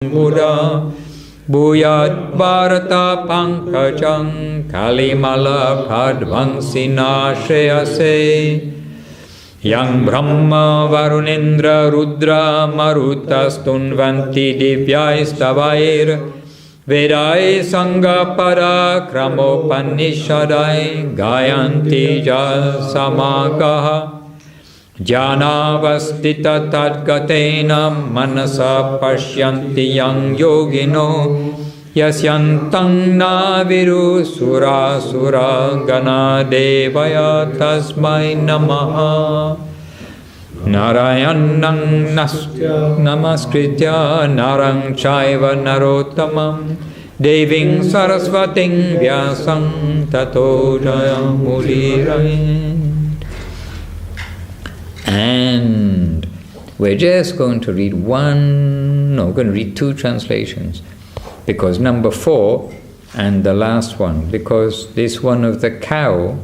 Buddha Bhuyat Bharata Pankajam Kalimala Kadvansina Shreyase Yang Brahma Varunendra Rudra Marutastunvanti Divyaistavayir Vedai Sangha Parakramopanishadai Gayanti Jal Samagaha Janavastita Tadgatena Manasa Pashyanti Yang Yogino Yasyantang Naviru Sura Sura Gana Devaya Tasmai Namaha Narayanang Namaskritya Narang Chaiva Narottamam Deving Sarasvating Vyasam Tato Jayamudirain. And we're just going to read we're going to read two translations, because number 4 and the last one, because this one of the cow,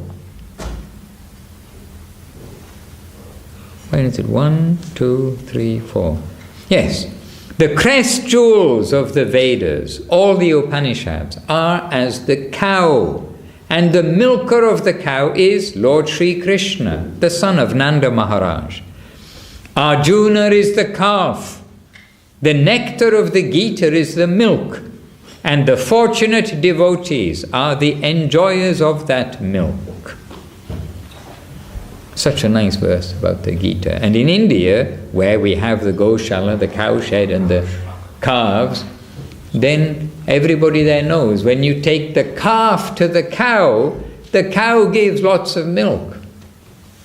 when is it? 1, 2, 3, 4. Yes, the crest jewels of the Vedas, all the Upanishads, are as the cow. And the milker of the cow is Lord Sri Krishna, the son of Nanda Maharaj. Arjuna is the calf. The nectar of the Gita is the milk. And the fortunate devotees are the enjoyers of that milk. Such a nice verse about the Gita. And in India, where we have the Goshala, the cowshed and the calves, then everybody there knows when you take the calf to the cow gives lots of milk.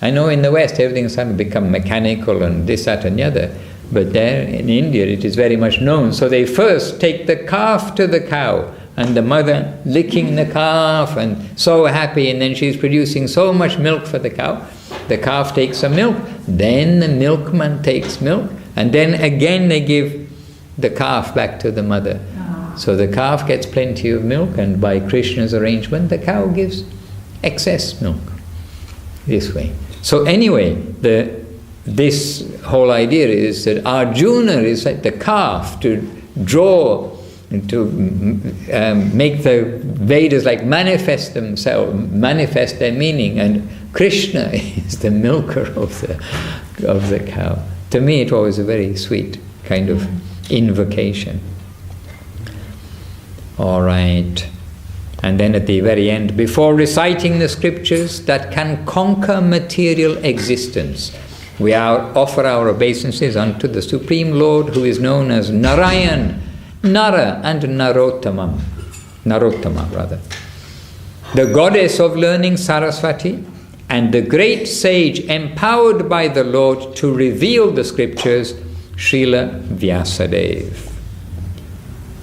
I know in the West everything's starting to become mechanical and this, that and the other, but there in India it is very much known. So they first take the calf to the cow, and the mother licking the calf and so happy, and then she's producing so much milk for the cow. The calf takes some milk, then the milkman takes milk, and then again they give the calf back to the mother. So the calf gets plenty of milk, and by Krishna's arrangement, the cow gives excess milk. This way. So anyway, this whole idea is that Arjuna is like the calf to draw, to make the Vedas like manifest themselves, manifest their meaning, and Krishna is the milker of the cow. To me, it was a very sweet kind of invocation. All right. And then at the very end, before reciting the scriptures that can conquer material existence, we offer our obeisances unto the Supreme Lord, who is known as Narayan, Nara and Narottama, the goddess of learning Saraswati, and the great sage empowered by the Lord to reveal the scriptures, Srila Vyasadeva.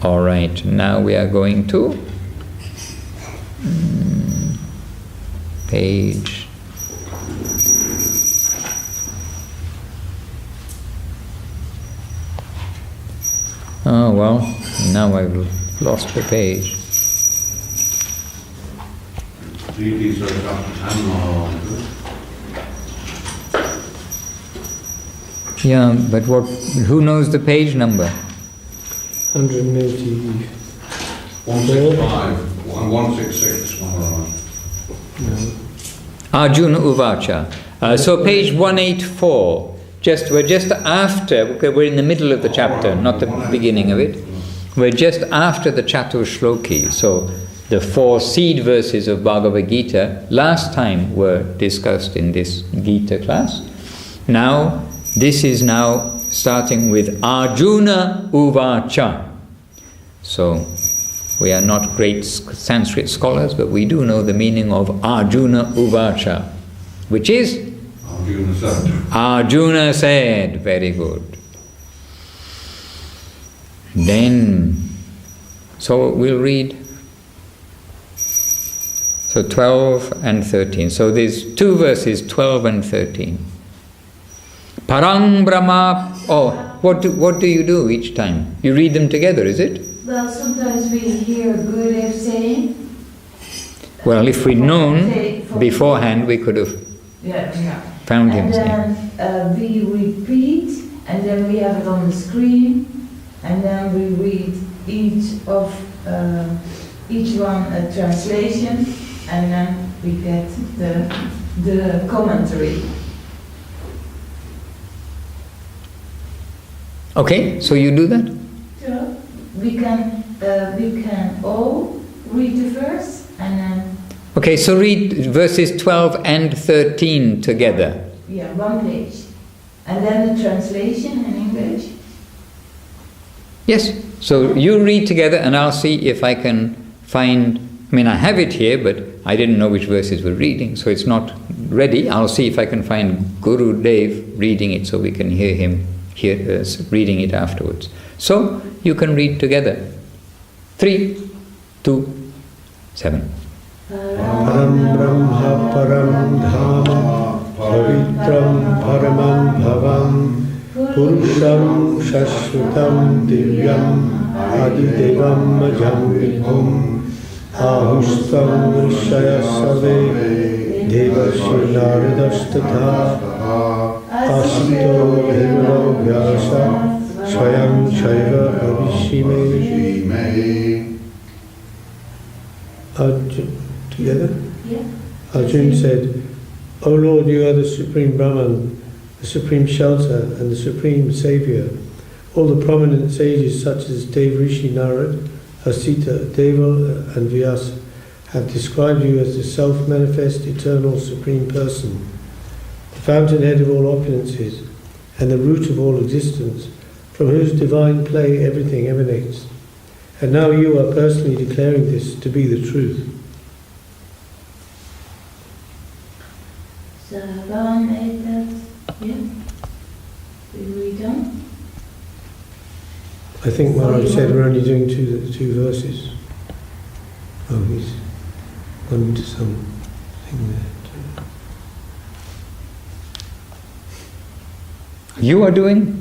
All right, now we are going to page. Oh well, now I've lost the page. Yeah, but who knows the page number? 180. 165, 166, No. Arjuna Uvacha. So page 184. We're just after, we're in the middle of the chapter, not the beginning of it. We're just after the Chatur Shloki. So the 4 seed verses of Bhagavad Gita last time were discussed in this Gita class. Now, this is now starting with Arjuna Uvacha. So, we are not great Sanskrit scholars, but we do know the meaning of Arjuna Uvacha, which is? Arjuna said. Very good. Then, so we'll read. So 12 and 13. So there's 2 verses, 12 and 13. Parang Brahma. Oh, what do you do each time? You read them together, is it? Well, sometimes we hear Gurudev saying. Well, if we'd known beforehand, we could have found him saying. And then we repeat, and then we have it on the screen. and then we read each one a translation, and then we get the commentary. Okay, so you do that? So we can all read the verse, and then Okay, so read verses 12 and 13 together. yeah, one page, and then the translation in English. Yes, so you read together and I'll see if I can find, I mean I have it here, but I didn't know which verses we're reading, so it's not ready. I'll see if I can find Guru Dev reading it so we can hear him reading it afterwards. So you can read together. 3, 2, 7. Param Brahma Param Dhama Pavitram Paramam Bhavam Purusham Shashvatam Divyam Adidevam Majam Vibhum Ahustam Rishaya Save Devashi Naradastatha Asito Devano Vyasa Swayam Shaiva Avishime. Together? Yeah. Arjuna said, O Lord, you are the Supreme Brahman, the Supreme Shelter and the Supreme Saviour. All the prominent sages such as Devrishi Narad, Asita, Deva and Vyasa have described you as the self-manifest eternal Supreme Person, the fountainhead of all opulences and the root of all existence, from whose divine play everything emanates. And now you are personally declaring this to be the truth. Savam etat, yeah. We read on. I think Maharaj said we're only doing two verses. Oh, he's gone into some thing there. You are doing?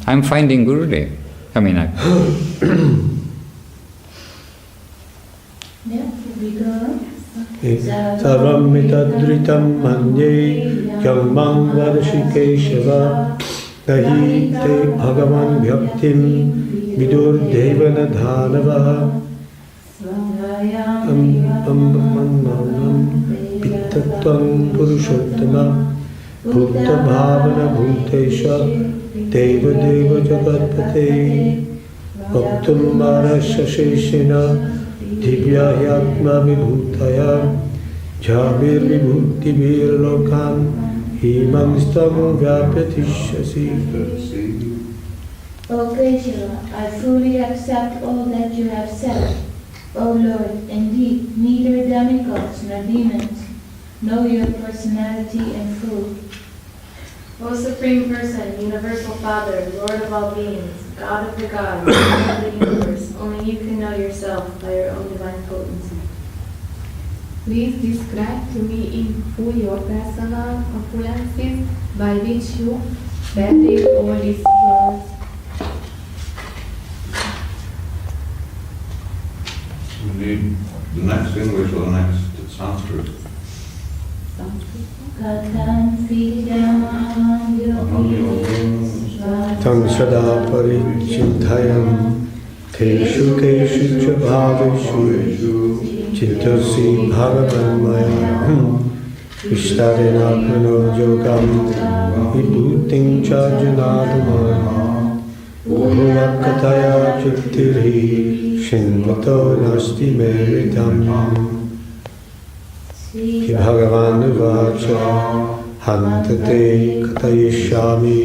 I'm finding Gurudev. I mean, Yeah, we go on. Sarvam mitadritam manye yamang vadashikeshava nahi te bhagavan bhyaktim vidur devana dhanavaha pittatvam purushottama bhutta bhavana bhutesha deva deva jagatpate bhaktum marasya sheshena Divya Yatma Vibhutaya Jhabir Vibhutivir Lokan Himangstam Vyapatishasi. Okay, Srila, I fully accept all that you have said. O Lord, indeed, neither demigods nor demons know your personality in full. O Supreme Person, Universal Father, Lord of all beings, God of the gods, Lord of the universe, only you can know yourself by your own divine potency. Please describe to me in full your personal opulences by which you battle all these worlds. We need the next English or the next Sanskrit. Katham Vidamaham Yogi Tang Sada Parichintayam Teshu Teshu Cha Bhaveshu Chittasi Bhagavan Maya Vishtadena Prano Yogam Vibhutim Cha Janadama Bhuyakataya Chittiri Shinvato Nasti Meritam Ki Bhagavan Vacha Hantate Katayishami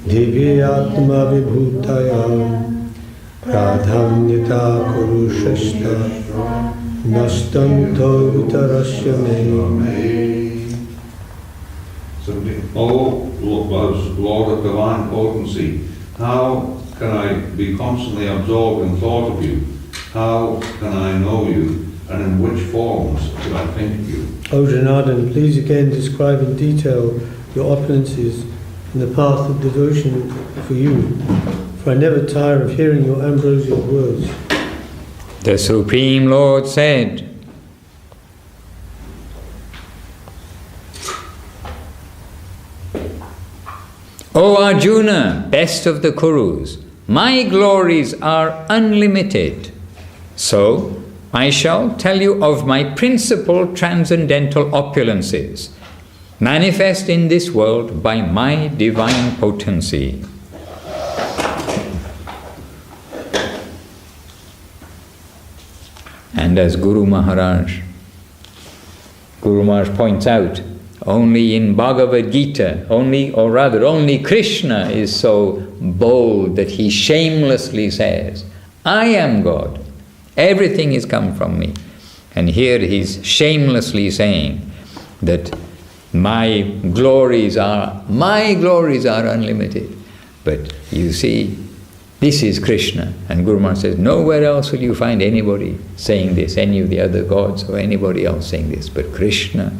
Divyatma Vibhutaya Pradhamyata Kurushashta Nashtanto Vitarasya Me. So, Lord of Divine Potency, how can I be constantly absorbed in thought of you? How can I know you? And in which forms should I think of you? O Janardhan, please again describe in detail your opulences and the path of devotion for you, for I never tire of hearing your ambrosial words. the Supreme Lord said, O Arjuna, best of the Kurus, My glories are unlimited. So, I shall tell you of my principal transcendental opulences, manifest in this world by my divine potency. And as Guru Maharaj points out, only in Bhagavad Gita, only Krishna is so bold that he shamelessly says, I am God. Everything is come from me. And here he's shamelessly saying that my glories are unlimited. But you see, this is Krishna. And Guru Maharaj says, nowhere else will you find anybody saying this, any of the other gods or anybody else saying this. But Krishna,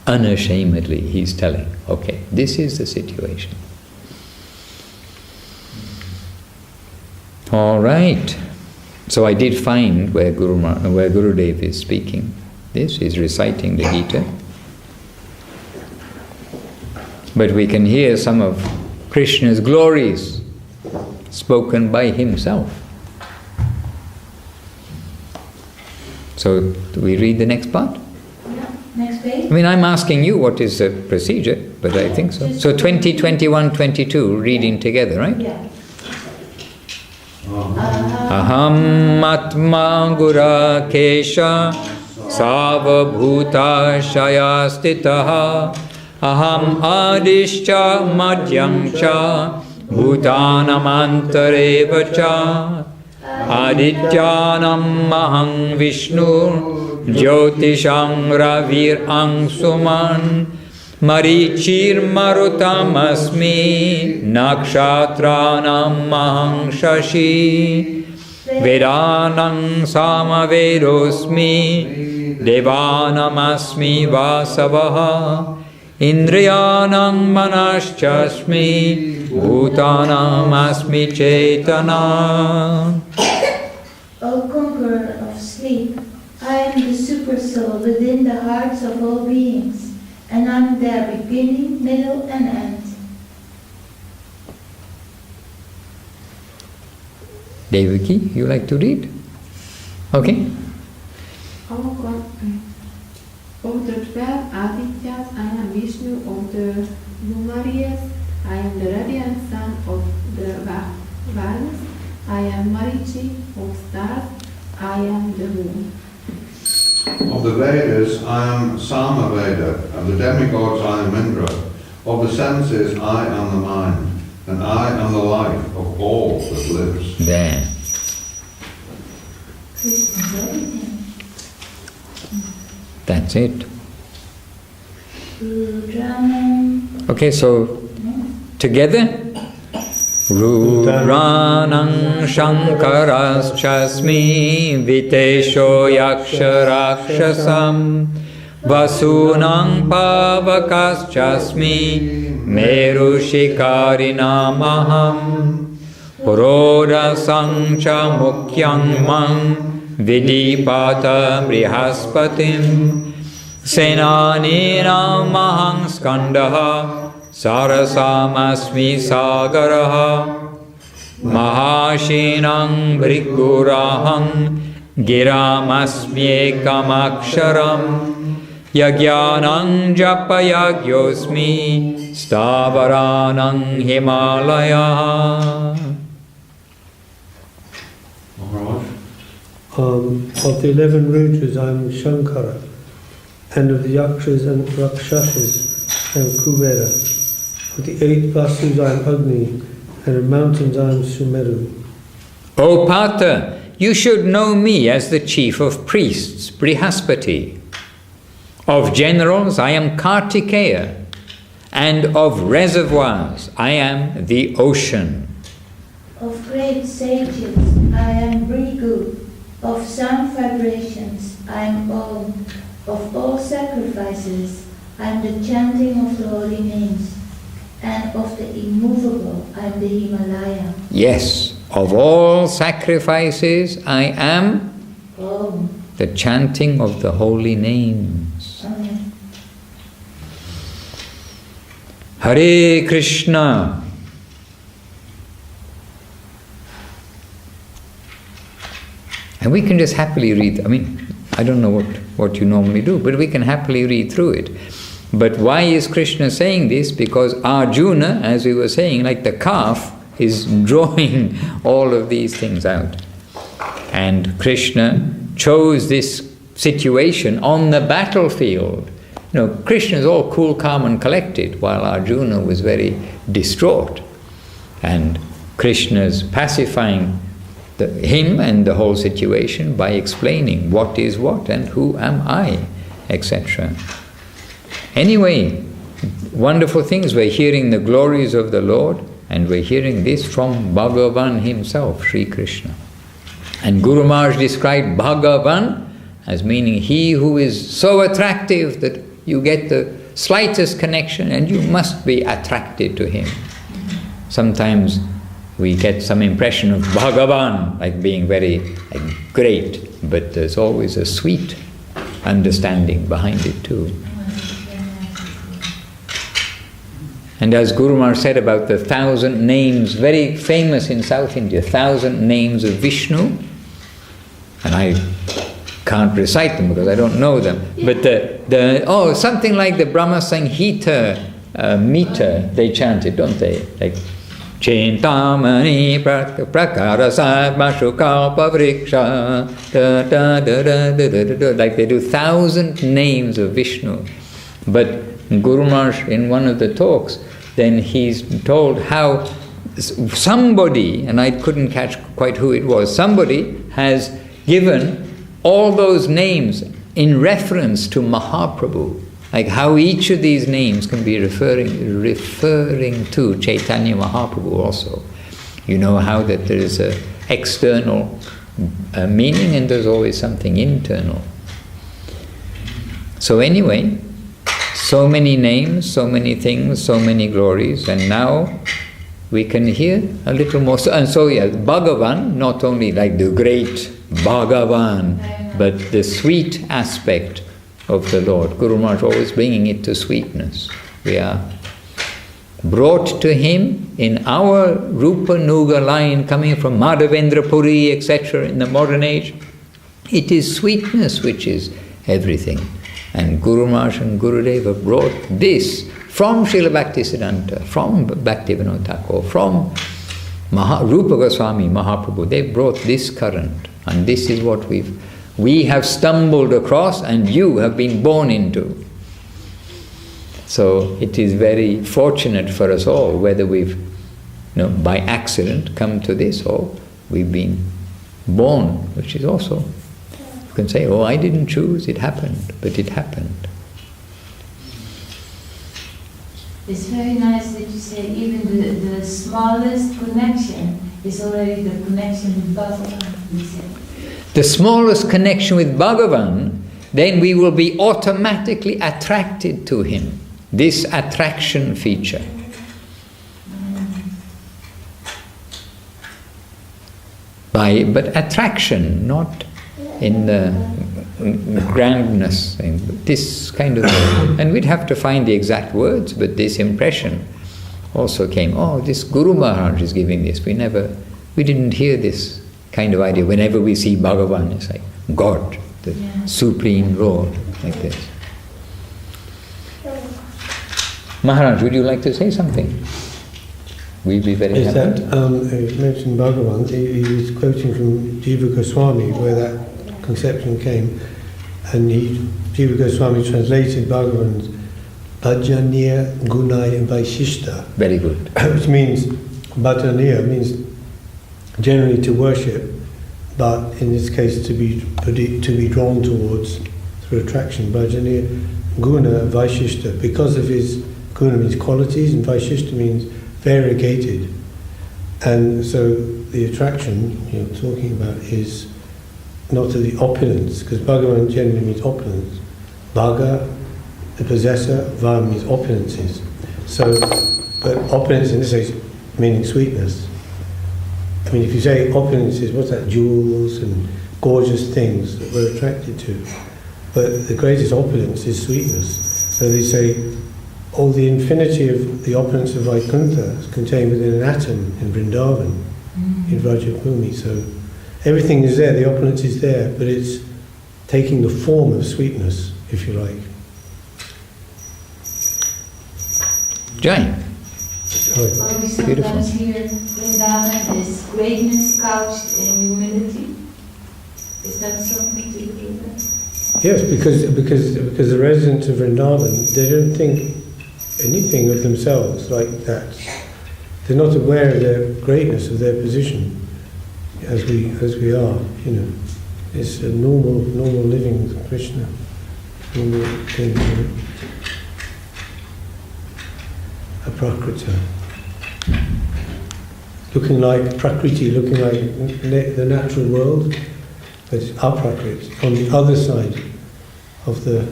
unashamedly, he's telling, okay, this is the situation. All right. So I did find where Gurudev is speaking. This is reciting the Gita. But we can hear some of Krishna's glories spoken by himself. So, do we read the next part? Yeah, next page. I mean, I'm asking you what is the procedure, but I think so. So 20, 21, 22, reading together, right? Yeah. Aham atma gura kesha savabhuta shayastitaha aham adishcha madhyam cha bhutanamantare cha adityanam mahang vishnu jyotisham ravir angsuman marichir marutam asmi nakshatranam mahang shashi vedanam samavedosmi devanam asmi vasavaha indriyanam manaschasmi bhutanam asmi chetana. O conqueror of sleep, I am the super soul within the hearts of all beings, and I am their beginning, middle, and end. Devaki, you like to read? Okay. Of the 12 Adityas, I am Vishnu. Of the luminaries, I am the radiant sun of the Varnas. I am Marichi. Of stars, I am the moon. Of the Vedas, I am Samaveda. Of the demigods, I am Indra. Of the senses, I am the mind. And I am the life of all that lives. There. Krishna's everything. That's it. Rudranam. Okay, so together. Rudranam Shankarashasmi Vitesho Yaksharakshasam Vasunam Pavakaschasmi Merushikarinamaham Purodasam cha Mukyam Mang Vidipata Brihaspatim Senaninam Mahang Skandaha Sarasamasmi Sagaraha Mahashinam Briguraham Giramasmi Ekamaksharam Yagyanam Japayagyosmi Stavaranam Himalaya. Maharaj? Of the 11 Rudras, I am Shankara, and of the Yakshas and Rakshasas, I am Kubera. Of the 8 Vasus, I am Agni, and of mountains, I am Sumeru. O Pata, you should know me as the chief of priests, Brihaspati. Of generals, I am Kartikeya, and of reservoirs, I am the ocean. Of great sages, I am Brigu. Of sound vibrations, I am Om. Of all sacrifices, I am the chanting of the holy names. And of the immovable, I am the Himalaya. Yes, of all sacrifices, I am Om. the chanting of the holy names. Amen. Hare Krishna. And we can just happily read, I mean, I don't know what you normally do, but we can happily read through it. But why is Krishna saying this? Because Arjuna, as we were saying, like the calf, is drawing all of these things out. And Krishna chose this situation on the battlefield. You know, Krishna is all cool, calm and collected, while Arjuna was very distraught. And Krishna's pacifying him and the whole situation by explaining what is what and who am I, etc. Anyway, wonderful things. We're hearing the glories of the Lord, and we're hearing this from Bhagavan himself, Sri Krishna. And Guru Maharaj described Bhagavan as meaning he who is so attractive that you get the slightest connection and you must be attracted to him. Sometimes we get some impression of Bhagavan like being very great, but there's always a sweet understanding behind it too. And as Guru Maharaj said about the 1,000 names, very famous in South India, 1,000 names of Vishnu, and I can't recite them because I don't know them, but something like the Brahma Sanghita meter they chanted, don't they? Like Chintamani Prakara Sadmashu Kalpa Vriksha, like they do 1,000 names of Vishnu. But Guru Maharaj, in one of the talks, then he's told how somebody, and I couldn't catch quite who it was, somebody has given all those names in reference to Mahaprabhu, like how each of these names can be referring to Chaitanya Mahaprabhu also. You know how that there is an external meaning and there's always something internal. So anyway, so many names, so many things, so many glories, and now we can hear a little more. And so yeah, Bhagavan, not only like the great Bhagavan, but the sweet aspect of the Lord. Guru Maharaj always bringing it to sweetness. We are brought to him in our Rupa Nuga line coming from Madhavendra Puri, etc. in the modern age. It is sweetness which is everything. And Guru Maharaj and Gurudev have brought this from Srila Bhaktisiddhanta, from Bhaktivinoda Thakur, from Rupa Goswami Mahaprabhu. They brought this current, and this is what we have stumbled across and you have been born into. So it is very fortunate for us all, whether we've by accident come to this or we've been born, which is also, you can say, oh, I didn't choose, it happened, but it happened. It's very nice that you say even the smallest connection is already the connection with Bhagavan, you say. The smallest connection with Bhagavan, then we will be automatically attracted to him. This attraction feature. But attraction, not in the grandness, this kind of, and we'd have to find the exact words, but this impression also came, oh, this Guru Maharaj is giving this. We didn't hear this kind of idea. Whenever we see Bhagavan, it's like God, the Supreme Lord, like this. Maharaj, would you like to say something? We'd be very happy. Is that, you mentioned Bhagavan, he was quoting from Jiva Goswami, where that conception came, and Jiva Goswami translated Bhagavan's Bhajaniya Gunaya Vaishishta. Very good. Which means, Bhajaniya means generally to worship, but in this case to be drawn towards through attraction. Bhajaniya Guna Vaishishta, because of his Guna means qualities, and Vaishishta means variegated. And so the attraction you're talking about is not to the opulence, because Bhagavan generally means opulence. Bhaga, the possessor, Va means opulences. So, but opulence in this case meaning sweetness. I mean, if you say opulences, what's that? Jewels and gorgeous things that we're attracted to. But the greatest opulence is sweetness. So they say, all the infinity of the opulence of Vaikuntha is contained within an atom in Vrindavan, in Vrajabhumi. So everything is there, the opulence is there, but it's taking the form of sweetness, if you like. Jai. Well, we sometimes hear Vrindavan is greatness couched in humility. Is that something to do with that? Yes, because the residents of Vrindavan, they don't think anything of themselves like that. They're not aware of their greatness, of their position, as we are. You know, it's a normal living with Krishna. Normal thing, you know. A prakrita, looking like prakriti, looking like the natural world, but it's aprakriti, on the other side of the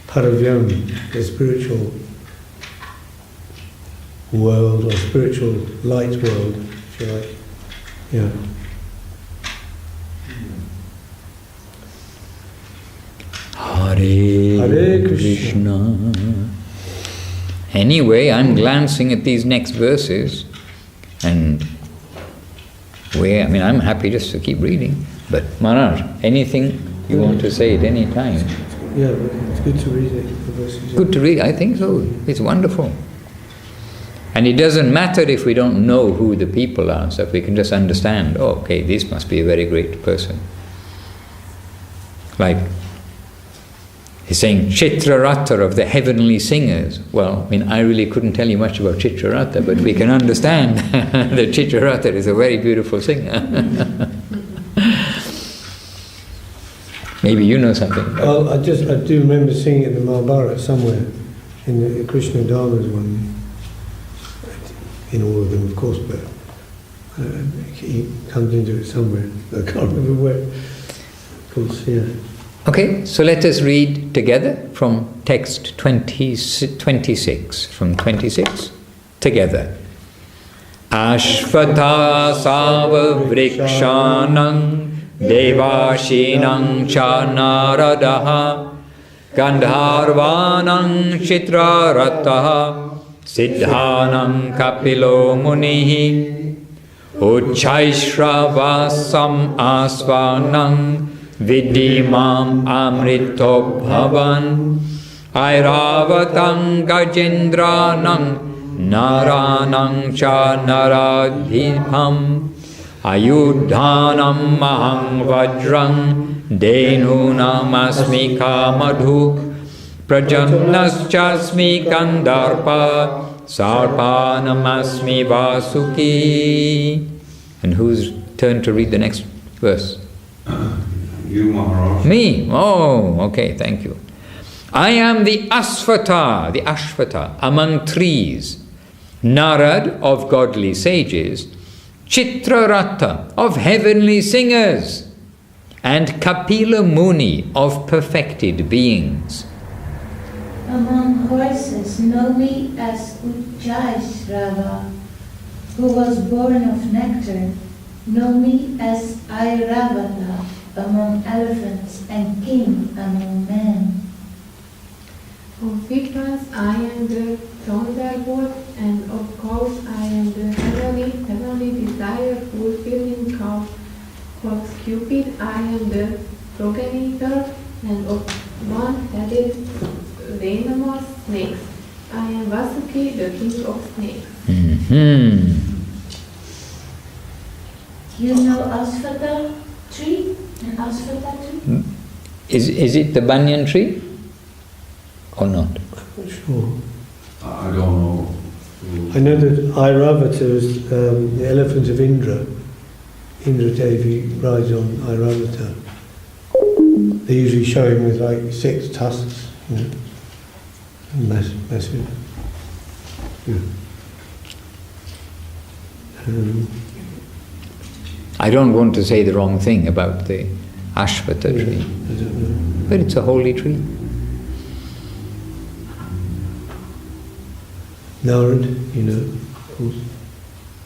paravyam, the spiritual world, or spiritual light world, if you like. Yeah. Hare Krishna. Anyway, I'm glancing at these next verses, and I'm happy just to keep reading. But Maharaj, anything you want to say at any time? Yeah, but it's good to read it. The verses. Good to read, I think so. It's wonderful. And it doesn't matter if we don't know who the people are, so if we can just understand, oh, okay, this must be a very great person. Like, he's saying Chitraratha of the heavenly singers. Well, I really couldn't tell you much about Chitraratha, but we can understand that Chitraratha is a very beautiful singer. Maybe you know something. Well, I do remember seeing it in the Mahabharata somewhere, in the Krishna Dharma's one, in all of them, of course, but he comes into it somewhere. I can't remember where. Of course, yeah. Okay, so let us read together from text 26, from 26, together. Ashvatha sava vrikshanam devashinam cha naradaha gandharvanam chitrarataha siddhanam kapilo munihi uchchaishravasam asvanam Vidimam amrito bhavan Airavatang gajendranam Naranang cha naradhipam Ayudhanam mahang vajrang Denunam asmi kamadhuk Prajannaschasmi kandarpa Sarpanam asmi vasuki. And whose turn to read the next verse? You, Maharaj. Me? Oh, okay, thank you. I am the Ashvata, among trees, Narad of godly sages, Chitraratha of heavenly singers, and Kapila Muni of perfected beings. Among horses, know me as Uchchaishrava, who was born of nectar. Know me as Airavata among elephants and king among men. Of Vikrams I am the thunderbolt, and of cows I am the heavenly desire-fulfilling cow. Of Cupid I am the progenitor, and of one-headed venomous snakes I am Vasuki, the king of snakes. Mm-hmm. You know Ashvata tree? An Ashvata tree? Is it the banyan tree? Or not? I'm not sure. I don't know. I know that Airavata is the elephant of Indra. Indra Devi rides on Airavata. They usually show him with like 6 tusks, you know. Massive. Yeah. I don't want to say the wrong thing about the Ashvata tree, I don't know. but it's a holy tree. Narad, you know, of course.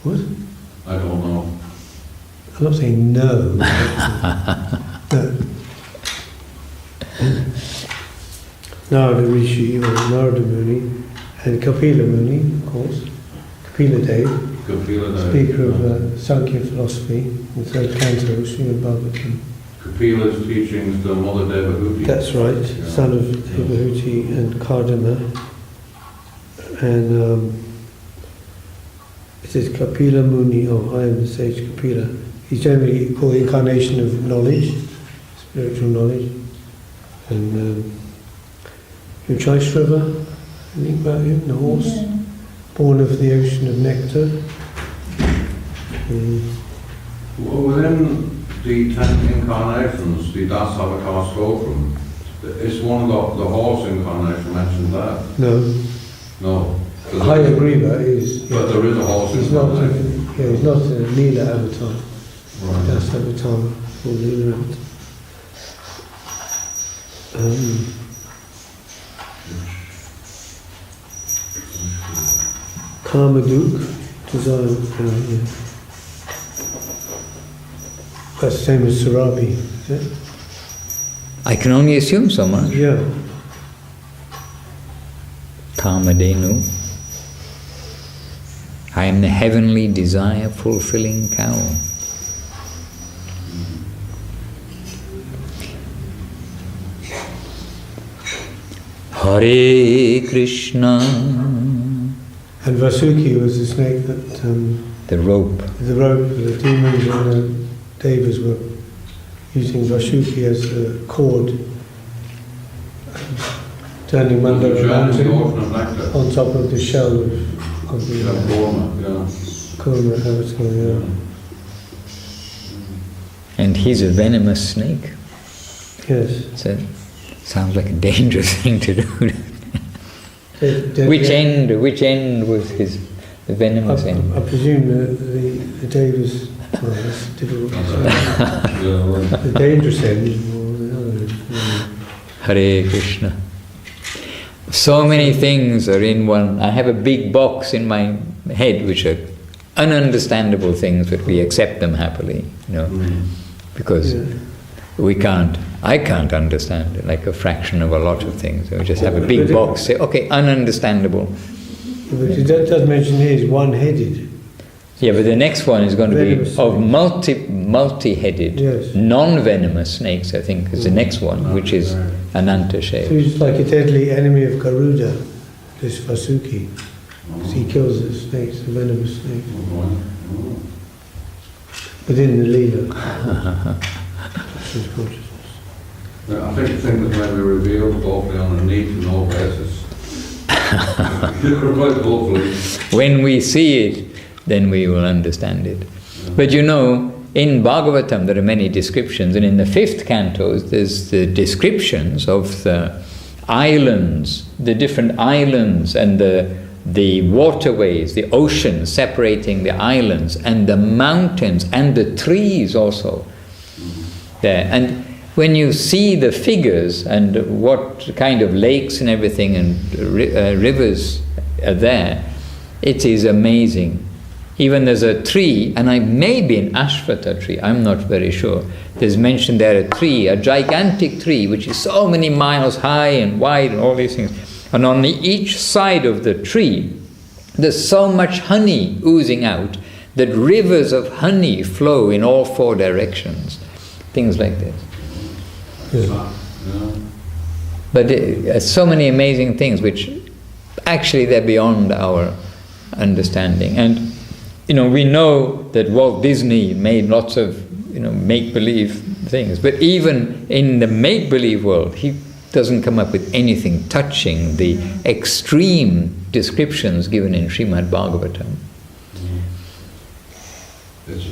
What? I don't know. I'm not saying no. No. Narada Rishi or Narada Muni and Kapila Muni, of course. Kapila Dev. speaker of Sankhya philosophy, in the third canto of Srimad Bhagavatam. Kapila's teachings to Mother Devahuti. That's right, Yeah. son of Devahuti and Kardama. And it is Kapila Muni, I am the sage Kapila. He's generally called the incarnation of knowledge, spiritual knowledge. And Uchai anything about him, the horse, Yeah. born of the ocean of nectar. Well, within the 10 incarnations, the Dasavatar Stotram, is one of the horse incarnation mentioned there? No, No. Hayagriva is. But there is a horse He's not. incarnation. He's not a Leela avatar. Right. Das avatar or Leela avatar. Karmaduk, desire. Yeah. That's the same as Sarabi, is it? I can only assume so much. Yeah. Kamadenu. I am the heavenly desire fulfilling cow. Hare Krishna. And Vasuki was the snake that The rope. the rope, the demons and the devas were using Vasuki as a cord, turning Mandala mountain on top of the shell of the Kurma avatar. Yeah. And he's a venomous snake. Yes. So sounds like a dangerous thing to do. Which Yeah. end was the venomous end? I presume the devas. Well, that's difficult to say. The dangerous end or the other end. Hare Krishna. So many things are in one. I have a big box in my head which are ununderstandable things, but we accept them happily, because I can't understand it, like a fraction of a lot of things. So we just have a big box, say, okay, ununderstandable. But it does mention here is one-headed. Yeah, but the next one is going to be Venomous of multi-headed, Yes. non-venomous snakes, I think, is the next one, which is Ananta So shape. he's like a deadly enemy of Garuda, this Vasuki. So he kills the snakes, the venomous snakes, within the Leela. Consciousness. I think things may be revealed hopefully on a need-to-know basis. Hopefully. When we see it, then we will understand it. But in Bhagavatam there are many descriptions, and in the 5th canto there's the descriptions of the islands, the different islands, and the waterways, the oceans separating the islands, and the mountains, and the trees also there. And when you see the figures and what kind of lakes and everything and rivers are there, it is amazing. Even there's a tree, and maybe an Ashvata tree, I'm not very sure. There's mentioned there a tree, a gigantic tree, which is so many miles high and wide and all these things. And on each side of the tree, there's so much honey oozing out that rivers of honey flow in all 4 directions. Things like this. But so many amazing things which actually they're beyond our understanding. And we know that Walt Disney made lots of make-believe things, but even in the make-believe world he doesn't come up with anything touching the extreme descriptions given in Srimad Bhagavatam. It's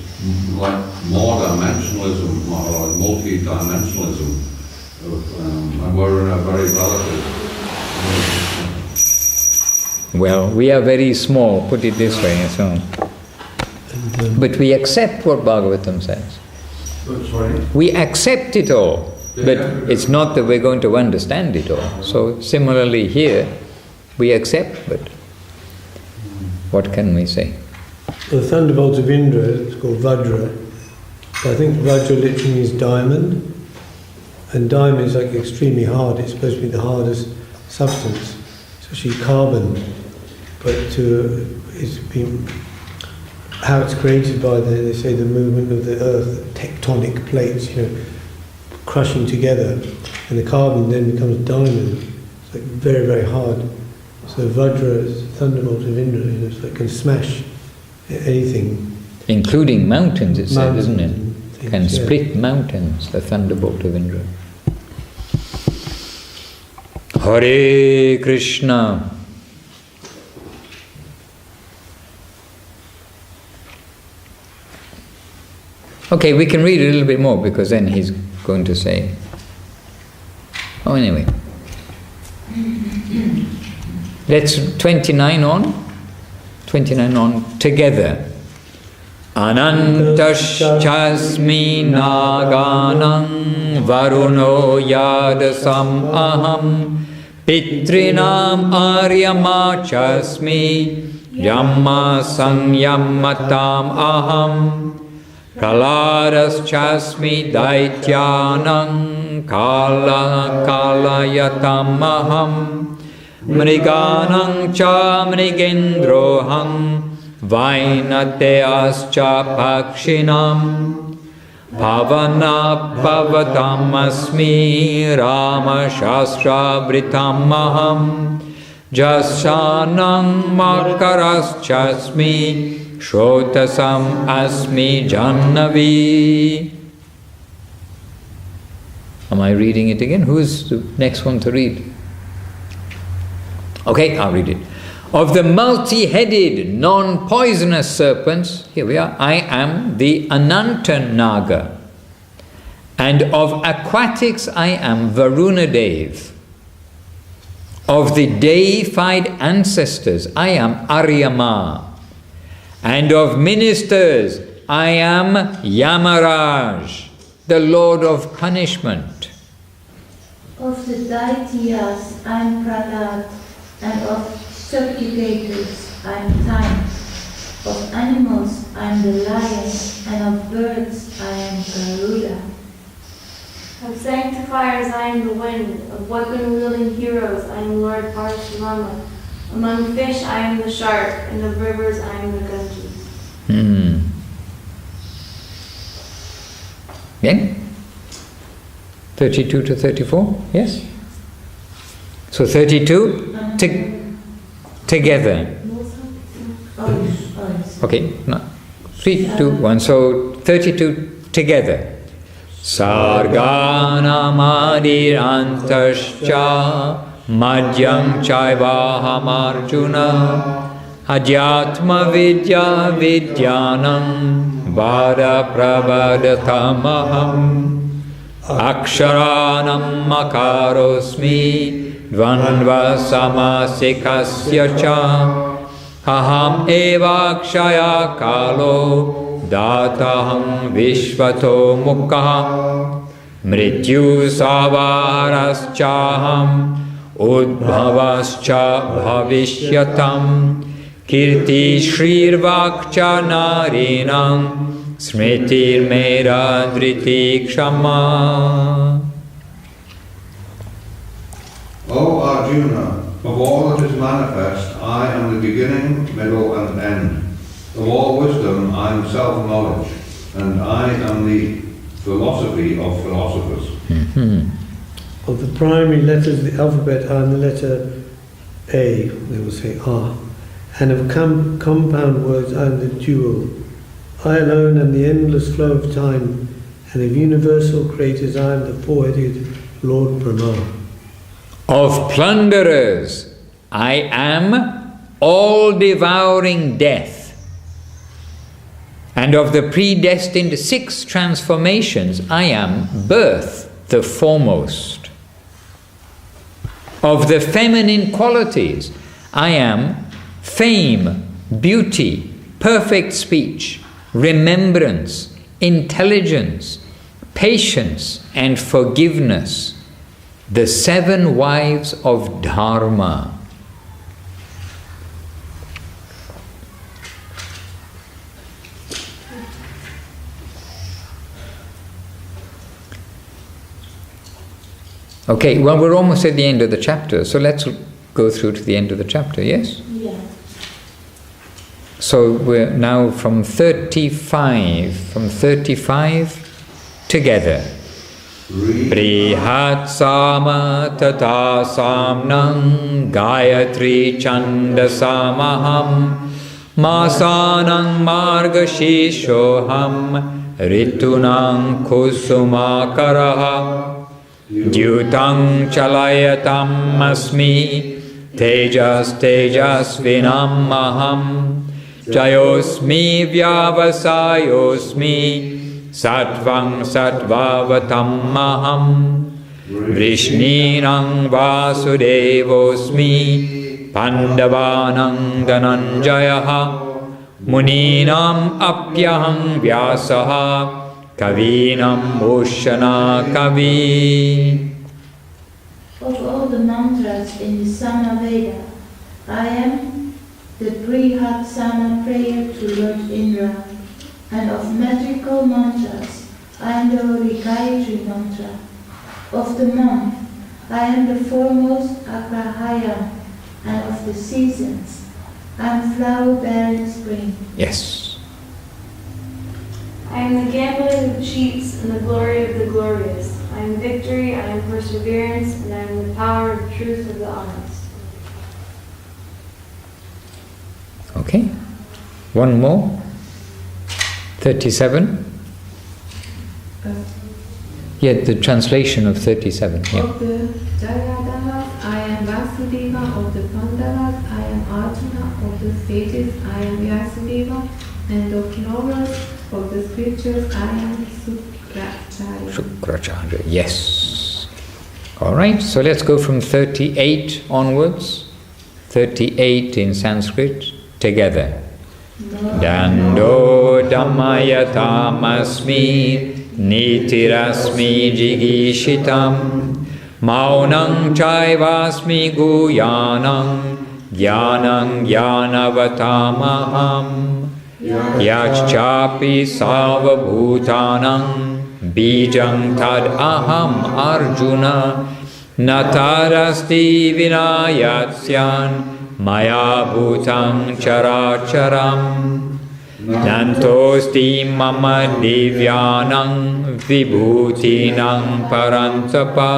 like more dimensionalism, more like multi-dimensionalism, and we're in a very relative. Well, we are very small, put it this way, so. But we accept what Bhagavatam says. Sorry? We accept it all, but it's not that we're going to understand it all. So similarly here, we accept, but what can we say? The thunderbolt of Indra, it's called Vajra. I think Vajra literally means diamond, and diamond is like extremely hard. It's supposed to be the hardest substance. It's actually carbon, but it's been how it's created by they say the movement of the earth, tectonic plates, crushing together, and the carbon then becomes diamond. It's like very, very hard. So Vajra is the thunderbolt of Indra, it's like can smash anything. Including mountains, it said, isn't it? Things, Can split mountains, the thunderbolt of Indra. Hare Krishna. Okay, we can read a little bit more because then he's going to say. Oh, anyway. Let's 29 on. 29 on together. Anantaschasmi naganam varuno yadasam aham pitrinam aryamachasmi yamma sangyamatam aham Kalaraschasmi daityanam kalayatam aham mriganam cha mrigendroham vainateascha pakshinam pavana pavatam asmi rama shastra vritam aham jasanam makaraschasmi Shrotasam asmi jannavi. Am I reading it again? Who is the next one to read? Okay, I'll read it. Of the multi-headed, non-poisonous serpents, here we are, I am the Ananta Naga. And of aquatics, I am Varuna Dev. Of the deified ancestors, I am Aryama. And of ministers, I am Yamaraj, the Lord of punishment. Of the Daityas, I am Prahlad, and of subjugators, I am Time. Of animals, I am the lion, and of birds, I am Garuda. Of sanctifiers, I am the wind. Of weapon-wielding heroes, I am Lord Parashurama. Among fish, I am the shark, and of rivers, I am the Ganges. Again? 32 to 34? Yes? So 32, together. Okay, no. 3, 2, 1. So 32 together. Sarganamadirantascha Madhyam Chaivaham Arjuna Adhyatma Vidya Vidyanam Vada Prabhadatamaham Aksharanam Makarosmi Dvandva Samasikasya Cha Aham Eva Kshaya Kalo Dataham Vishvato Mukha Mrityu Savaraschaham Udbhavascha Bhavishyatam Kirti Shrirvakcha Narinam Smritir Mera Driti Kshama. O Arjuna, of all that is manifest, I am the beginning, middle and end. Of all wisdom, I am self-knowledge, and I am the philosophy of philosophers. Of the primary letters of the alphabet, I am the letter A, they will say A. And of compound words, I am the dual. I alone am the endless flow of time, and of universal creators, I am the four-headed Lord Brahma. Of plunderers, I am all-devouring death. And of the predestined 6 transformations, I am birth, the foremost. Of the feminine qualities, I am fame, beauty, perfect speech, remembrance, intelligence, patience, and forgiveness, the 7 wives of Dharma. Okay, well, we're almost at the end of the chapter, so let's go through to the end of the chapter, yes? Yeah. So we're now from 35. From 35 together. Brihat sama tata samnang Gayatri chanda samaham Masanang margashishoham Ritunang kusumakaraha Dyutang chalayatam asmi Tejas tejasvinam maham Jayosmi vyavasayosmi Sattvang sattvavatam maham Vrishninang vasudevosmi Pandavanang dhananjayaha Muninam apyaham vyasaha Kavinam ushana kavi. Of all the mantras in the Samaveda, I am the Brihat Sama prayer to Lord Indra, and of magical mantras, I am the Holy Gayatri mantra. Of the month, I am the foremost Agrahayam, and of the seasons, I am flower-bearing spring. Yes. I am the gambling of cheats and the glory of the glorious. I am victory, I am perseverance, and I am the power of truth of the honest. Okay. One more. 37. Yeah, the translation of 37. Yeah. Of the Jayadavas, I am Vasudeva. Of the Pandavas, I am Arjuna. Of the sages, I am Vyasudeva. And of novels, of the scriptures, I am Sukracharya. Shukracharya, yes. All right, so let's go from 38 onwards. 38 in Sanskrit, together. Dando dhammayatam nitirasmi jigishitam maunam chaivasmi guyanam jnanam jnanavatamaham yachchapi savabhutanam bijam tad aham arjuna natarasti vinayatsyan Maya bhutam characharam Nantosti mama divyanam Vibhutinam parantapa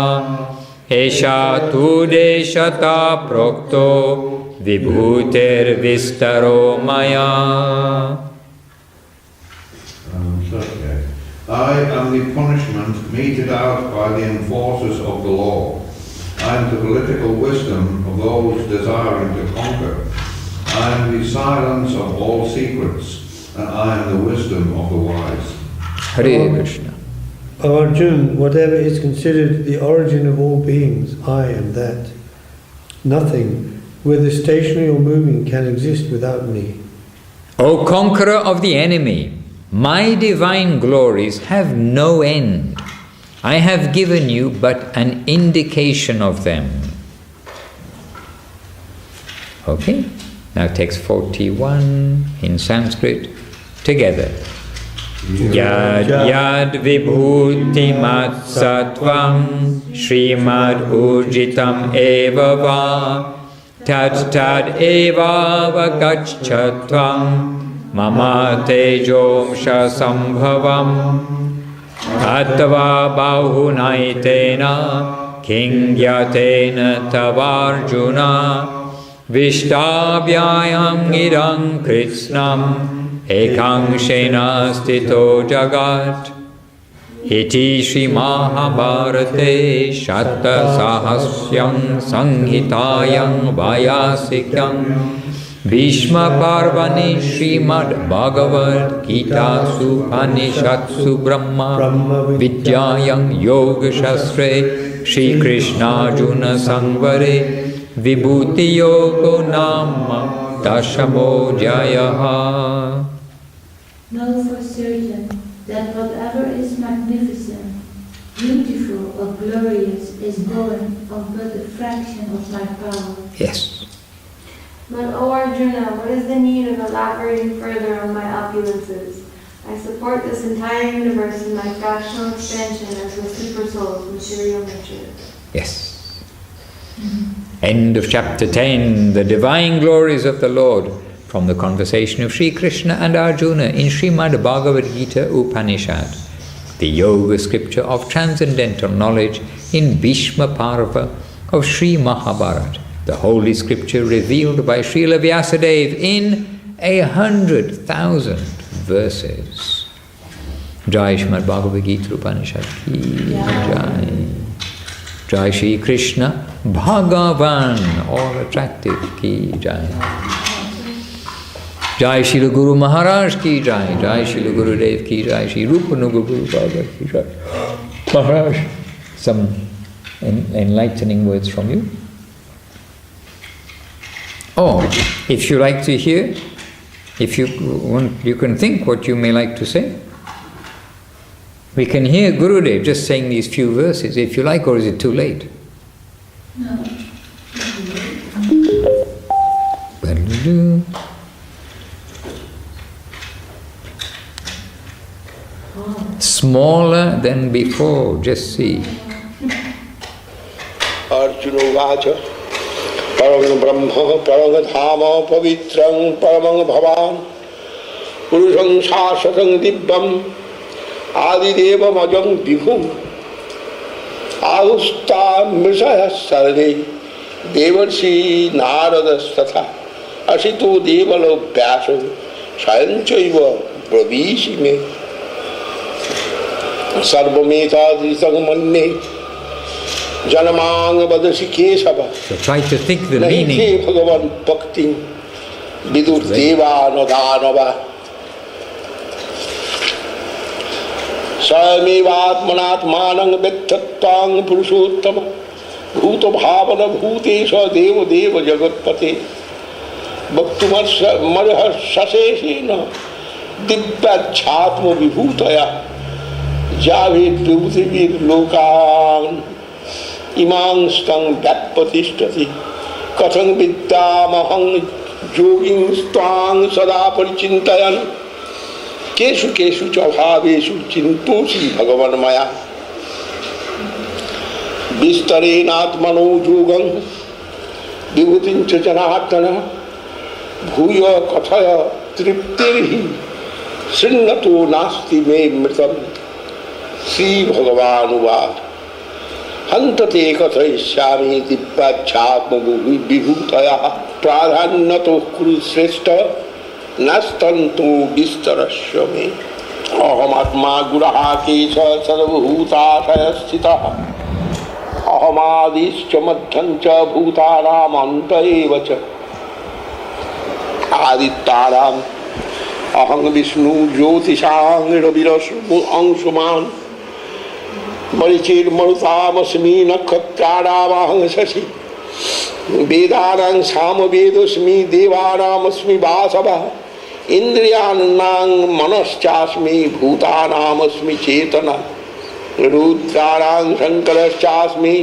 Esha tu deshata prokto Vibhutir vistaro maya. I am the punishment meted out by the enforcers of the law. I am the political wisdom of those desiring to conquer. I am the silence of all secrets, and I am the wisdom of the wise. Hare Krishna. O Arjuna, whatever is considered the origin of all beings, I am that. Nothing, whether stationary or moving, can exist without me. O conqueror of the enemy, my divine glories have no end. I have given you but an indication of them. Okay, now text 41 in Sanskrit, together. Yad yad vibhutimat sattvam Srimad urjitam eva va Tad tad eva vagachatvam Mama tejom shasambhavam Attva bahunaitena kingyatena tavarjuna Vishtabhyayam idam kritsnam Ekangshena stito jagat Iti Shri Mahabharate Shatta Sahasyam Sanghitayam Vayasikyam Bhishma Parvani Srimad Bhagavad Gita Supanishatsu Brahma Vidyayam Yoga Shastre Shri Krishna Arjuna Sangvare Vibhuti Yogo Nama Dashamo Jayaha. Know for certain that whatever is magnificent, beautiful or glorious is born of but a fraction of my power. Yes. But, O Arjuna, what is the need of elaborating further on my opulences? I support this entire universe in my fractional expansion as the supersoul's material nature. Yes. End of chapter 10. The divine glories of the Lord from the conversation of Sri Krishna and Arjuna in Srimad Bhagavad Gita Upanishad, the yoga scripture of transcendental knowledge in Bhishma Parva of Sri Mahabharata, the holy scripture revealed by Srila Vyasadeva in 100,000 verses. Jai Srimad Bhagavad Gita Upanishad ki Jai. Jai Shri Krishna Bhagavan, all attractive ki Jai. Jai Srila Guru Maharaj ki Jai. Jai Srila Guru Dev ki Jai. Shri Rupa Nuga Guru Baba ki Jai. Maharaj, some enlightening words from you? Or, if you like to hear, if you want, you can think what you may like to say. We can hear Gurudev just saying these few verses, if you like, or is it too late? No. Smaller than before, just see. Arjunovacha Param Brahma Param Dhama Pavitram Paramang Bhavan Purusham Shashatang Dibbam Adideva Majam Vibhum Ahusta Mrisaya Sarde Devarsi Narada Statha Asitu Devalo Vyasa Sayanchaiva Bravishime Sarvameta Disagamane Janamang Badasi Kesava. So try to think the meaning. Bhagavan Bhakti Vidur Deva Nodanava Samevatmanatmanang Bettatang Purushottama Bhuta Bhavana Bhutesha Deva Deva Jagatpate Bhaktumarsa Marha Saseshina Dibba Chatma Vibhutaya Javit Vibhutivir Lokan Imang Stang Vyatpatishtati Kathang Viddamahang Jogin Stang Sada Parichintayan Keshu Keshu Chabhaveshu Chintusi Bhagavan Maya Bistare Natmano Jogam Vibhutin Chajanatana Bhuya Kathaya Triptirhi Srinnato Nasti Me Mritam Sri Bhagavan Hantate Kathayashyami Dibbachatma Vibhutaya Pradhanyato Kuru Sreshta Nastantu Vistarashyami Ahamatma Guraha Kesha Sarvabhutataya Sthita Ahamadischa Madhyancha Bhutaram Anta Evacha Adittaram Aham Vishnu Jyotishang Ravirasmu Anshuman Marichir Maruthamasmi Nakhatraramahang Sashi Vedarang Samavedasmi Devaramasmi Vasava Indriyanang Manaschasmi Bhutanamasmi Chetana Rudrarang Shankaraschasmi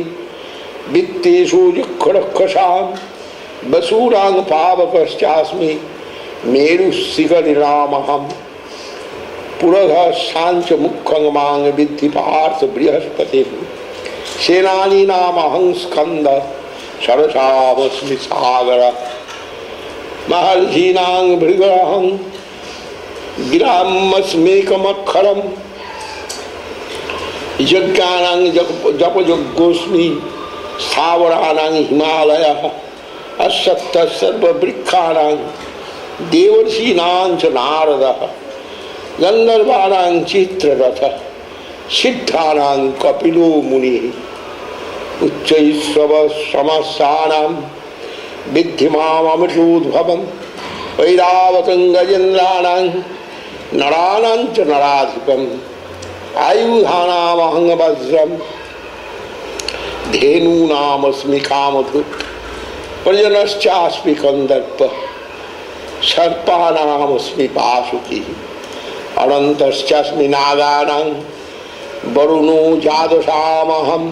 Vitteshu Yakharakasham Basurang Pavakaschasmi Meru Siganiramaham Puradha Sancha Mukhangamang Vidhi Partha Brihaspati Senani Namahang Skanda Sarasavasmi Sagara Maharjinang Brigarahang Giramasmekamakharam Yajganang Japajagosmi Savaranang Himalaya Asatta Sarva Brikhanang Devarsinang Narada Gandharvanang Chitraratha Siddhanang Kapilo Muni Uchchaisrava Samasanam Vidhimam Amitudbhavam Vairavatang Gajendranang Naranang Naradhipam Ayudhanam Ahangabhajram Dhenu Namasmi Kamadhu Parjanaschasmi Kandarpa Sarpanamasmi Pasuki Anantaschasmi Naganang Varuno Jadashamaham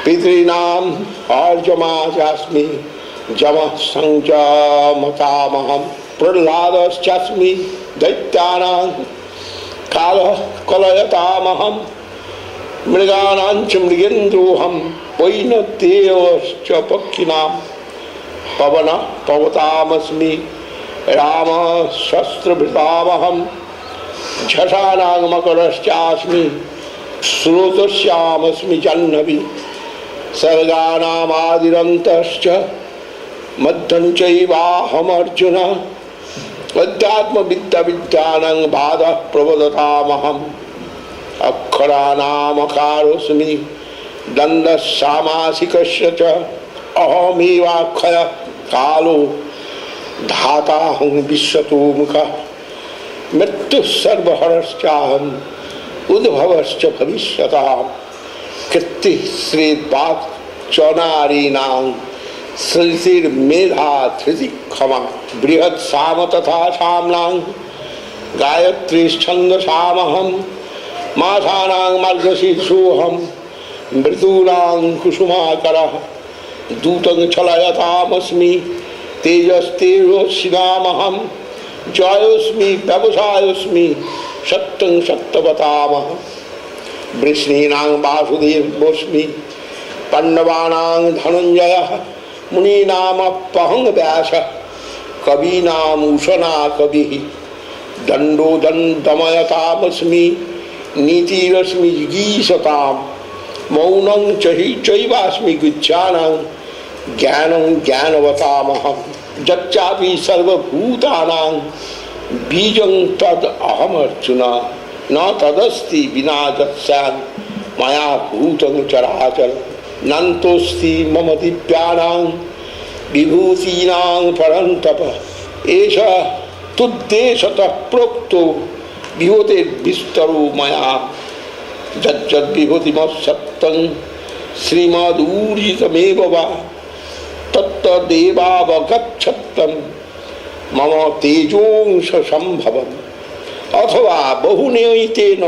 Pitrinam Arjamachasmi Jama Sangja Matamaham Prahladaschasmi Daityanang Kala Kalayatamaham Mriganancha Mrigendroham Vainatevascha Pakkinam Pavana Pavatamasmi Ram शस्त्रभृतामहं झषानां मकरश्चास्मि श्रोतश्यामस्मि Jahnavi सर्गानामादिरन्तश्च मध्यं चैवाहमर्जुन अध्यात्मविद्याविद्यानां बाधः प्रवदतामहम् अक्षराणामकारोऽस्मि दण्डसामासिकस्य च अहमेवाक्षयः कालो धाताहं विश्वतोमुखः मृत्युः सर्वहरश्चाहम् उद्भवश्च भविष्यताम् कृत्तिः श्रीपाद च नारीणां श्रुतिर्मेधा धृतिः क्षमा बृहत् साम तथा साम्नां गायत्री छन्दसामहं मासानां मार्गशीर्षोऽहं मृदूनां कुसुमाकरः दूतं छलयतामस्मि तेजस्तेजस्विनामहं जयोऽस्मि व्यवसायोऽस्मि सत्यं सत्यवतामहं वृष्णीनां वासुदेवोऽस्मि पाण्डवानां धनञ्जयः मुनीनामप्यहं व्यासः कवीनाम् उशना कविः दण्डो दण्डमयतामस्मि नीतिरस्मि जिगीषतां मौनं चैवास्मि गुच्छानां ज्ञानं ज्ञानवतामहं यच्चापि सर्वभूतानां बीजं तद् अहमर्जुन न तदस्ति विना तत्स्यात् मया भूतं चराचर नन्तोऽस्ति मम दिव्यानां विभूतीनां परन्तप एष तुद्देशतः प्रोक्तो विभूतिर्विस्तरो मया यज्जद्विभूतिमसत्तं श्रीमदूर्जितमेव वा तत्तदेवावगच्छत्तं मम तेजोंश संभवम् अथवा बहुनैतेन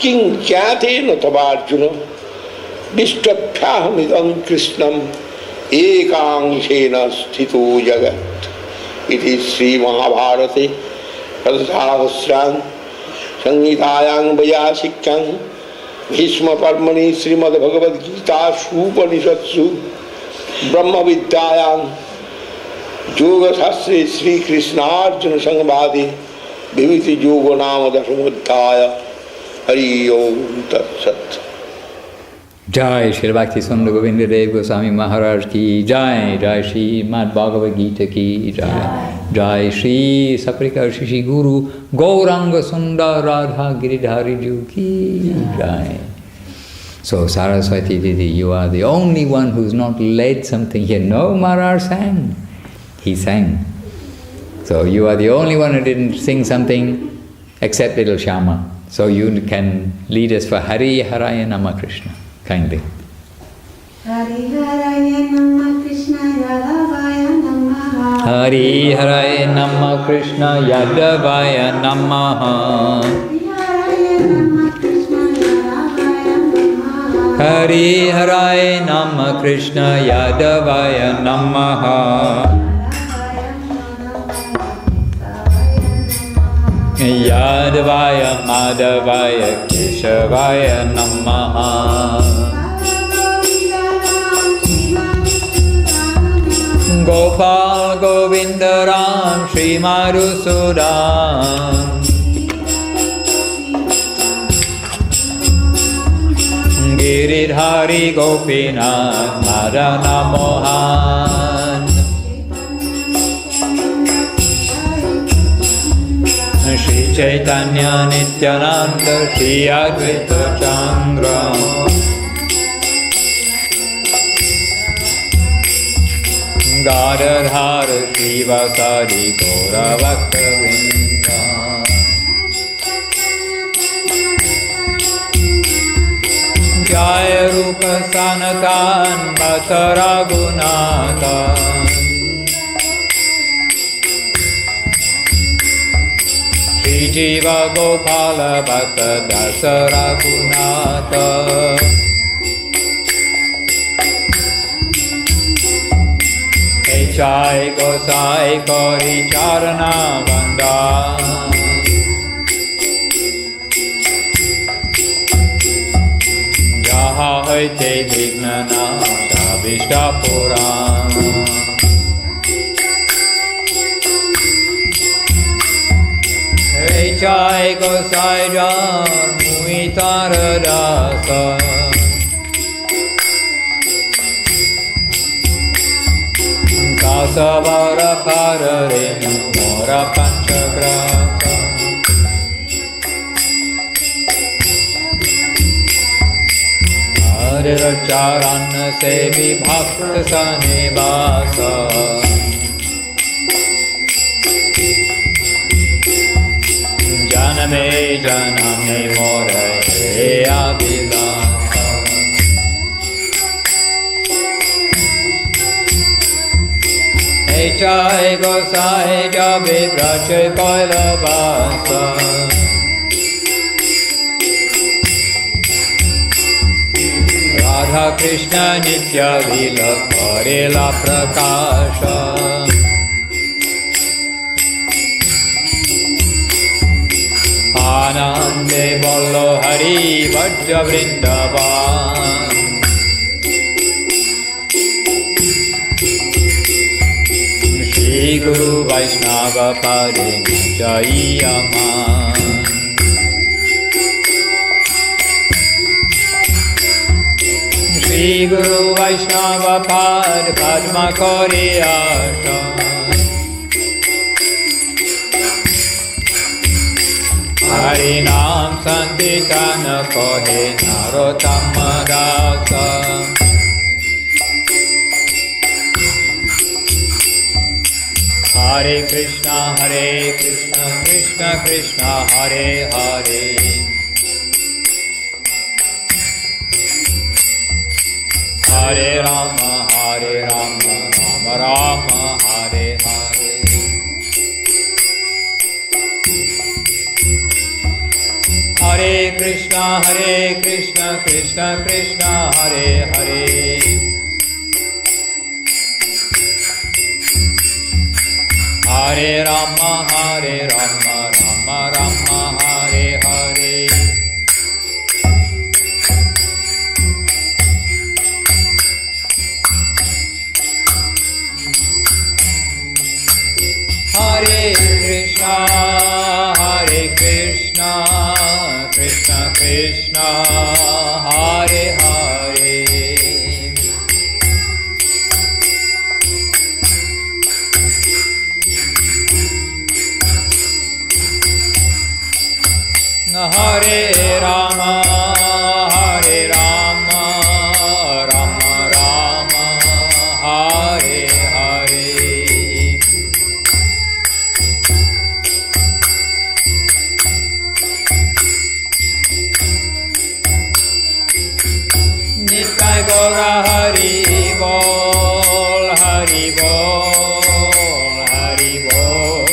किं ज्ञातेन तवार्जुन विष्टभ्याहमिदं कृष्णम् एकांशेन स्थितो जगत् इति श्रीमहाभारते रथसहस्रां संहितायां वैयासिक्यां भीष्मपर्वणि श्रीमद्भगवद्गीतासूपनिषत्सु ब्रह्मविद्यायां योगशास्त्रे श्रीकृष्णार्जुन संवादे विभूति योगो नाम दशमोध्याय। हरि ओम तत्सत्। जय श्री भक्ति सुंदर गोविंद देव गोस्वामी महाराज की जय। जय श्री Bhagavad Gita की जय। जय श्री सप्रिका श्री गुरु गौरांग सुंदर राधा गिरिधारी जी की जय। So Saraswati Didi, you are the only one who's not led something here. No, Maharaj sang. He sang. So you are the only one who didn't sing something except little Shyama. So you can lead us for Hari Haraya Nama Krishna. Kindly. Hari Haraya Nama Krishna Yadavaya Namaha. Hari Haraya Nama Krishna Yadavaya Namaha. Hari Haraya Nama Krishna Yadavaya Namaha. Yadavaya Madhavaya Keshavaya Namaha. Gopal Govinda Ram Shri Madhusudana. Giridhari Gopinath Madana Mohan. Shri Chaitanya Nityananda Shri Advaita Chandra. Gadadhar Shri Vasadi Gaura Bhakta Vrinda. Jaya Rupa Sanatan Bhata Raghunathan. Shri Jiva Gopala Bhata Dasa Raghunatha. Chai Gosai Kori Charana Vanda. Jaha Hoite Vignana Savishta Purana. Jai Gosai Jan Muitara Rasa Kasavara Parare Mora Panchagrasa Hare Charan Sevi Bhakta Sanivasa Janame Janame Mora He Abhilasa Jai Gosai Jabe Prache Koila Vasa Radha Krishna Nitya Lila Parela Prakasha Anande Bollo Hari Vajja Vrindavan Shri Guru Vaishnava Pare Jai Aman Shri Guru Vaishnava Pad Padma Kori Asha Hari Nam Sankirtana Kohe Narottama Dasa Hare Krishna, Krishna Krishna, Hare Hare Hare Rama, Rama Rama, Hare Hare Hare Krishna, Krishna Krishna, Hare Hare Hare Rama, Rama Rama, Hare Hare Hare Krishna, Krishna Krishna, Hare Hare Hare Rama, Rama Rama, Hare Hare Nitai Gaura Hari Bol, Hari Bol, Hari Bol,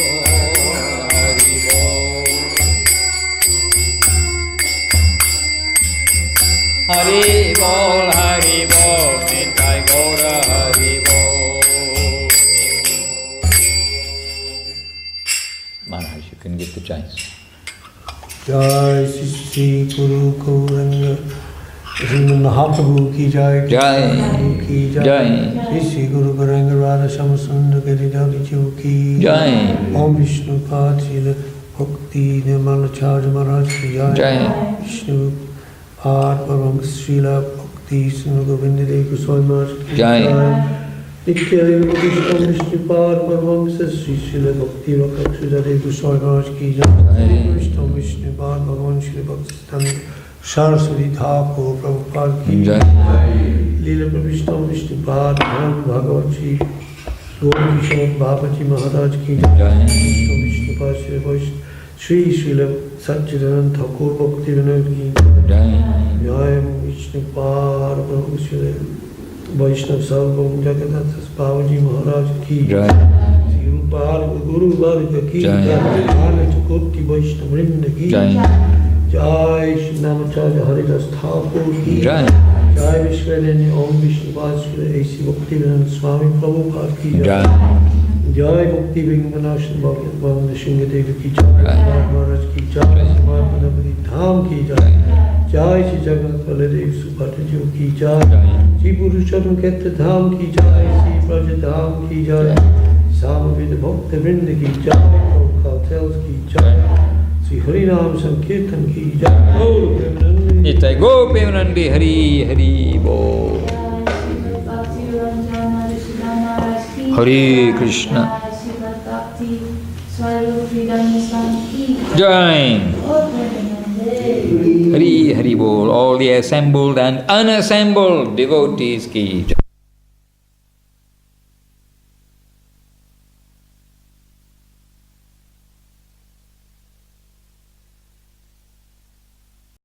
Hari Bol Hari Bol, Hari Bol, Nitai Gaura Hari Bol. Maharaj, you can give the jais. Jai Sri Guru Gauranga Sri Mahaprabhu ki jai, Jai, ki Jai, Sri Guru Gauranga Radha Shamasundar Giridhari Jiu ki Jai, Om Vishnu Pad Srila Bhakti Nirmalacharya Maharaj ki jai, Jai, Vishnu Pad Parvam Srila Bhakti Sri Govinda Dev Goswami Maharaj ki Jai. jai, Nitya Deva Vishnu Vishnu Pad Parvam Sri Srila Bhakti Rakshudha Dev Goswami Maharaj ki jai, Vishnu Vishnu Pad Bhagavan Shri Bhakti Saraswati Thakur Prabhupada ki Jai. Leela Prabhishtam Vishnupad Bhagavan Shri Gauri Kishore Babaji Maharaj ki Jai. Vishnupad Shri Vaishnav Shri Srila Satchidanand Thakur Bhakti Vinod ki Jai. Jai Vishnupad Prabhu Shri Vaishnav Sarvam Jagadatas Babaji Maharaj ki Jai. Shri Rupal Guru Varga ki Jai. Jai Koti Vaishnav Vrinda ki Jai. Jai Shri Namacharya Haridas Thakur ki Jai. Jai Vishwalini Om Vishnupad Shri A.C. Bhaktivedanta Swami Prabhupada ki Jai. Jai Bhakti Vinganashan Bhagavan Shingadeva ki Jai Maharaj ki Jai Samar Padapati Dham ki Jai Jai Shri Jagannath Baladev Subhadra ki Jai Shri Purushottam Khetra Dham ki Jai Shri Praja Dham ki Jai Samavida Bhakta Vrinda ki Jai Prabhupada Tells ki Jai Shri Shri Harinam Sankirtan ki jai. Gaur Premanandi. Nitai Go Premanandi Hari Hari Bo. Bhakti Ranjan Madhusudana Hare Krishna. Sripad Bhakti Svarup Tridandi Jai. Hari Hari Bol. All the assembled and unassembled devotees ki jai.